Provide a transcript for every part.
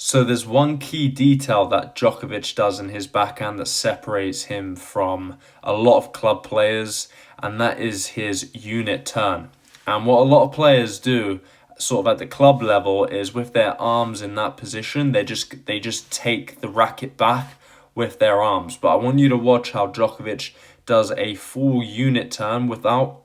So there's one key detail that Djokovic does in his backhand that separates him from a lot of club players, and that is his unit turn. And what a lot of players do, sort of at the club level, is with their arms in that position, they just take the racket back with their arms. But I want you to watch how Djokovic does a full unit turn without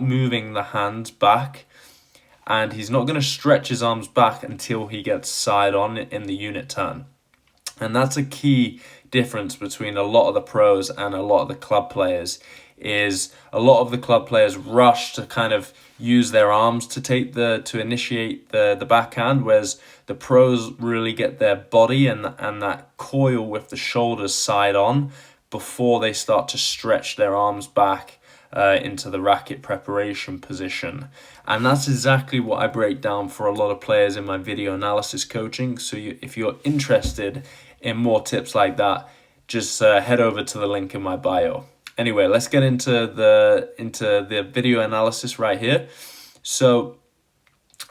moving the hands back. And he's not going to stretch his arms back until he gets side on in the unit turn. And that's a key difference between a lot of the pros and a lot of the club players. Is a lot of the club players rush to kind of use their arms to initiate the backhand, whereas the pros really get their body and that coil with the shoulders side on before they start to stretch their arms back into the racket preparation position. And that's exactly what I break down for a lot of players in my video analysis coaching. So if you're interested in more tips like that, just head over to the link in my bio. Anyway, let's get into the video analysis right here. So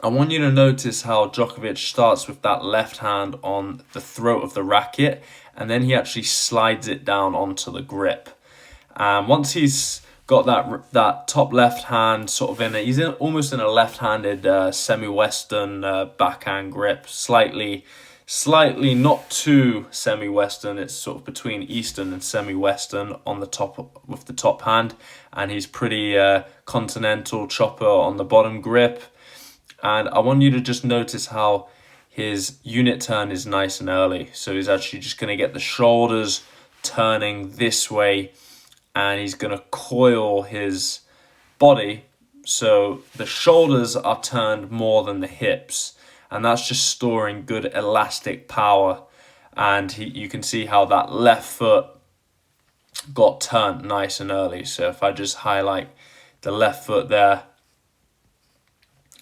I want you to notice how Djokovic starts with that left hand on the throat of the racket, and then he actually slides it down onto the grip. And once he's got that top left hand sort of he's almost in a left-handed semi-western backhand grip, slightly not too semi-western. It's sort of between eastern and semi-western on the top with the top hand, and he's pretty continental chopper on the bottom grip. And I want you to just notice how his unit turn is nice and early. So he's actually just going to get the shoulders turning this way, and he's going to coil his body so the shoulders are turned more than the hips, and that's just storing good elastic power. And you can see how that left foot got turned nice and early. So if I just highlight the left foot there,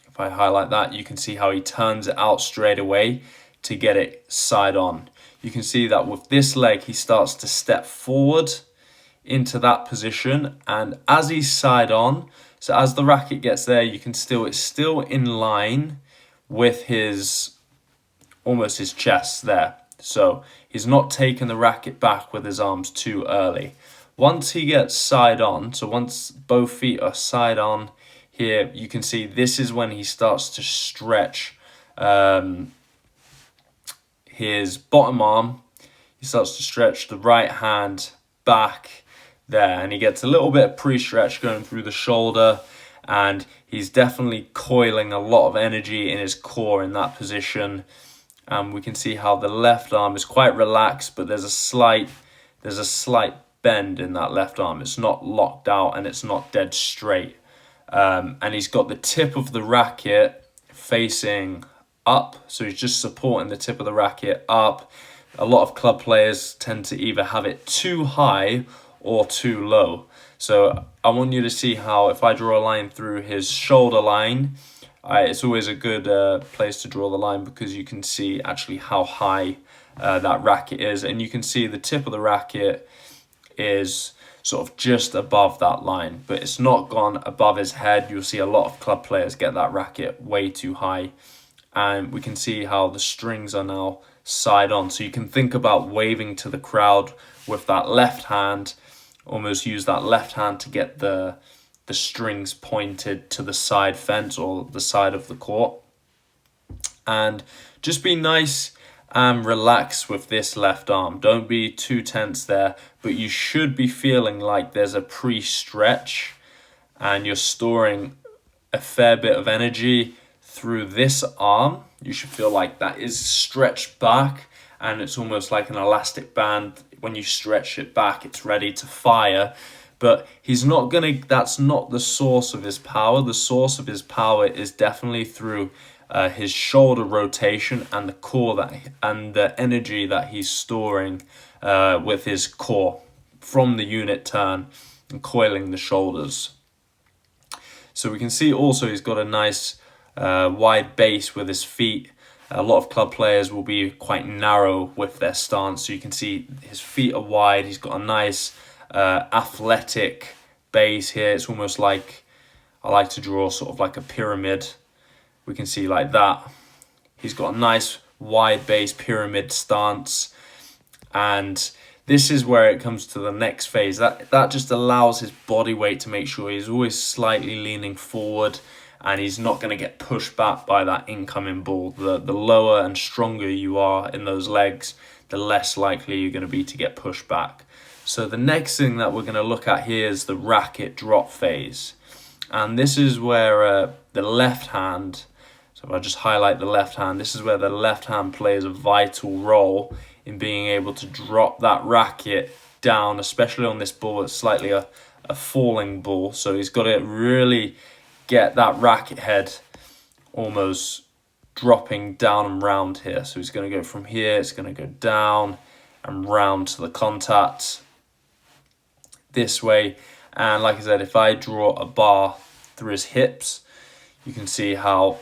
if I highlight that, you can see how he turns it out straight away to get it side on. You can see that with this leg, he starts to step forward into that position, and as he's side on, so as the racket gets there, you can it's still in line with almost his chest there. So he's not taking the racket back with his arms too early. Once he gets side on, so once both feet are side on here, you can see this is when he starts to stretch his bottom arm. He starts to stretch the right hand back there, and he gets a little bit of pre-stretch going through the shoulder, and he's definitely coiling a lot of energy in his core in that position. And we can see how the left arm is quite relaxed, but there's a slight bend in that left arm. It's not locked out and it's not dead straight. And he's got the tip of the racket facing up, so he's just supporting the tip of the racket up. A lot of club players tend to either have it too high or too low. So I want you to see how, if I draw a line through his shoulder line, it's always a good place to draw the line, because you can see actually how high that racket is, and you can see the tip of the racket is sort of just above that line, but it's not gone above his head. You'll see a lot of club players get that racket way too high, and we can see how the strings are now side on. So you can think about waving to the crowd with that left hand, almost use that left hand to get the strings pointed to the side fence or the side of the court. And just be nice and relax with this left arm. Don't be too tense there, but you should be feeling like there's a pre-stretch and you're storing a fair bit of energy through this arm. You should feel like that is stretched back, and it's almost like an elastic band. When you stretch it back, it's ready to fire. But that's not the source of his power. The source of his power is definitely through his shoulder rotation and the core and the energy that he's storing with his core from the unit turn and coiling the shoulders. So we can see also he's got a nice wide base with his feet. A lot of club players will be quite narrow with their stance, so you can see his feet are wide. He's got a nice athletic base here. It's almost like, I like to draw sort of like a pyramid. We can see like that. He's got a nice wide base pyramid stance. And this is where it comes to the next phase. That just allows his body weight to make sure he's always slightly leaning forward and he's not going to get pushed back by that incoming ball. The lower and stronger you are in those legs, the less likely you're going to be to get pushed back. So the next thing that we're going to look at here is the racket drop phase. And this is where the left hand, so if I just highlight the left hand, this is where the left hand plays a vital role in being able to drop that racket down, especially on this ball. It's slightly a falling ball, so he's got to really get that racket head almost dropping down and round here. So he's going to go from here, it's going to go down and round to the contact this way. And like I said, if I draw a bar through his hips, you can see how,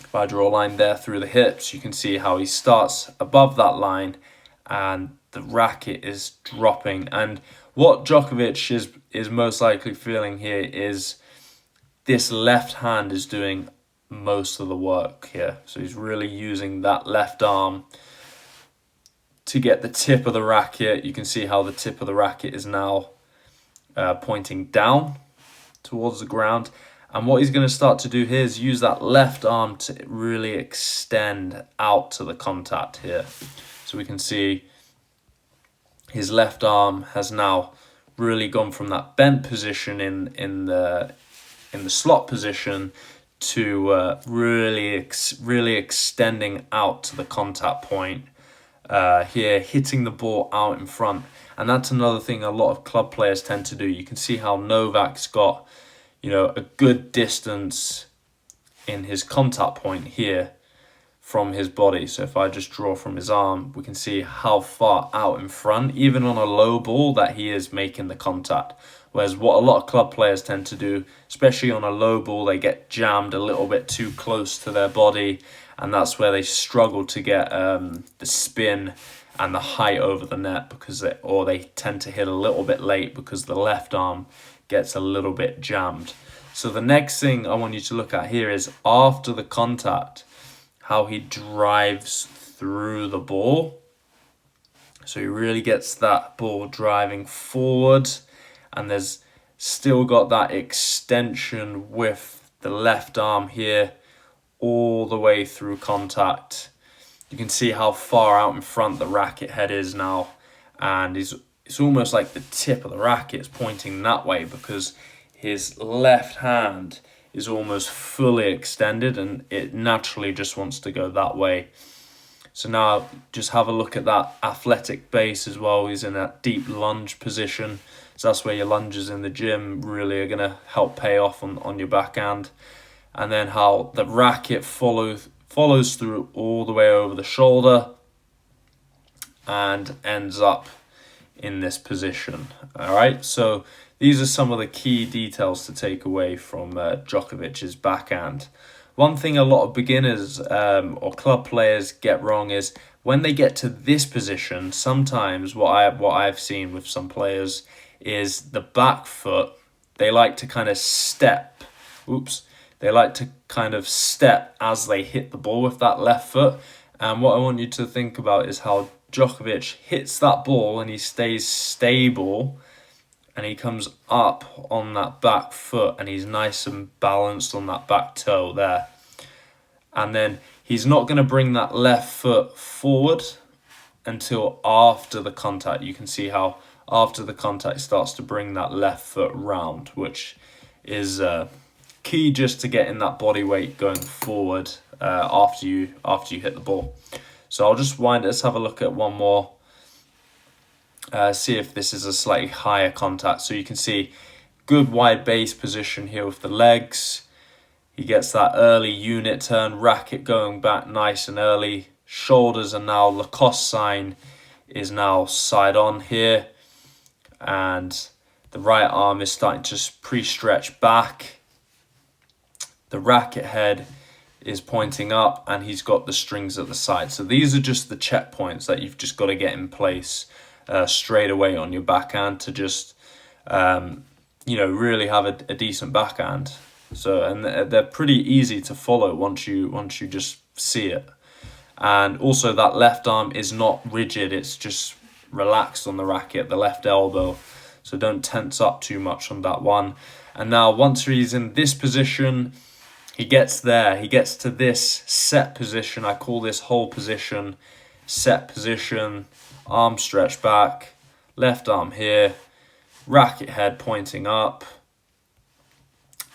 if I draw a line there through the hips, you can see how he starts above that line and the racket is dropping. And what Djokovic is most likely feeling here is this left hand is doing most of the work here. So he's really using that left arm to get the tip of the racket. You can see how the tip of the racket is now pointing down towards the ground. And what he's going to start to do here is use that left arm to really extend out to the contact here. So we can see his left arm has now really gone from that bent position in the slot position to really extending out to the contact point here, hitting the ball out in front. And that's another thing a lot of club players tend to do. You can see how Novak's got, a good distance in his contact point here from his body. So if I just draw from his arm, we can see how far out in front, even on a low ball, that he is making the contact. Whereas what a lot of club players tend to do, especially on a low ball, they get jammed a little bit too close to their body, and that's where they struggle to get the spin and the height over the net, or they tend to hit a little bit late because the left arm gets a little bit jammed. So the next thing I want you to look at here is after the contact, how he drives through the ball. So he really gets that ball driving forward, and there's still got that extension with the left arm here all the way through contact. You can see how far out in front the racket head is now, and it's almost like the tip of the racket is pointing that way because his left hand is almost fully extended and it naturally just wants to go that way. So now just have a look at that athletic base as well. He's in that deep lunge position. So that's where your lunges in the gym really are going to help pay off on your backhand. And then how the racket follows through all the way over the shoulder and ends up in this position. All right, so these are some of the key details to take away from Djokovic's backhand. One thing a lot of beginners or club players get wrong is when they get to this position, sometimes what I've seen with some players is the back foot, they like to kind of step. They like to kind of step as they hit the ball with that left foot. And what I want you to think about is how Djokovic hits that ball and he stays stable and he comes up on that back foot and he's nice and balanced on that back toe there. And then he's not going to bring that left foot forward until after the contact. You can see how after the contact starts to bring that left foot round, which is key just to getting that body weight going forward after you hit the ball. So I'll just let's have a look at one more. See if this is a slightly higher contact. So you can see good wide base position here with the legs. He gets that early unit turn, racket going back nice and early. Shoulders are now Lacoste sign is now side on here. And the right arm is starting to pre-stretch back. The racket head is pointing up and he's got the strings at the side. So these are just the checkpoints that you've just got to get in place straight away on your backhand to just really have a decent backhand. So and they're pretty easy to follow once you just see it. And also that left arm is not rigid, it's just relaxed on the racket, the left elbow. So don't tense up too much on that one. And now once he's in this position, he gets there. He gets to this set position. I call this whole position set position. Arm stretched back, left arm here, racket head pointing up.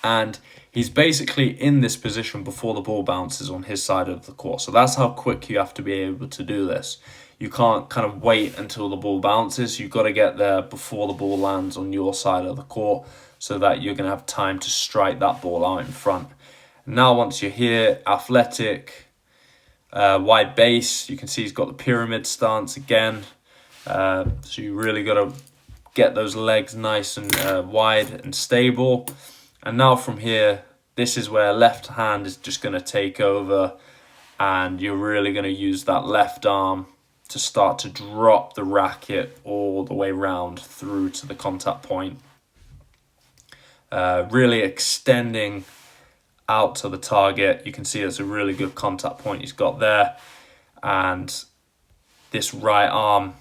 And he's basically in this position before the ball bounces on his side of the court. So that's how quick you have to be able to do this. You can't kind of wait until the ball bounces. You've got to get there before the ball lands on your side of the court so that you're going to have time to strike that ball out in front. Now once you're here, athletic, wide base, you can see he's got the pyramid stance again. So you really got to get those legs nice and wide and stable. And now from here, this is where left hand is just going to take over, and you're really going to use that left arm to start to drop the racket all the way round through to the contact point. Really extending out to the target. You can see it's a really good contact point he's got there. And this right arm,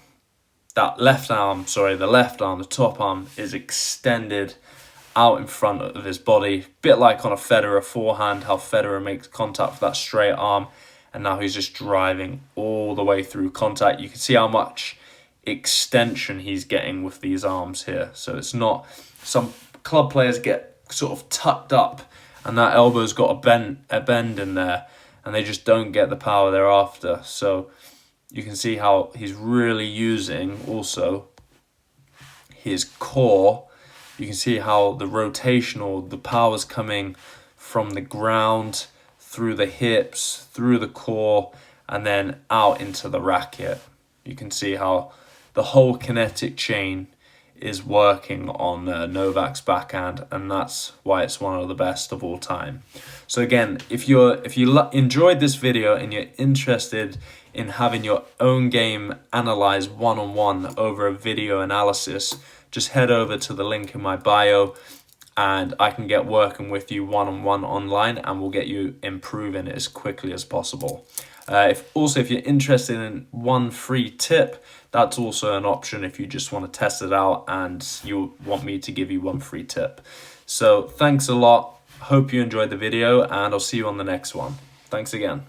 the left arm, the top arm is extended out in front of his body. Bit like on a Federer forehand, how Federer makes contact with that straight arm. And now he's just driving all the way through contact. You can see how much extension he's getting with these arms here. So it's not, some club players get sort of tucked up and that elbow's got a bend in there and they just don't get the power they're after. So you can see how he's really using also his core. You can see how the rotational, the power's coming from the ground, through the hips, through the core, and then out into the racket. You can see how the whole kinetic chain is working on Novak's backhand, and that's why it's one of the best of all time. So again, if you enjoyed this video and you're interested in having your own game analyzed one-on-one over a video analysis, just head over to the link in my bio and I can get working with you one-on-one online, and we'll get you improving as quickly as possible. If you're interested in one free tip, that's also an option if you just want to test it out and you want me to give you one free tip. So thanks a lot. Hope you enjoyed the video, and I'll see you on the next one. Thanks again.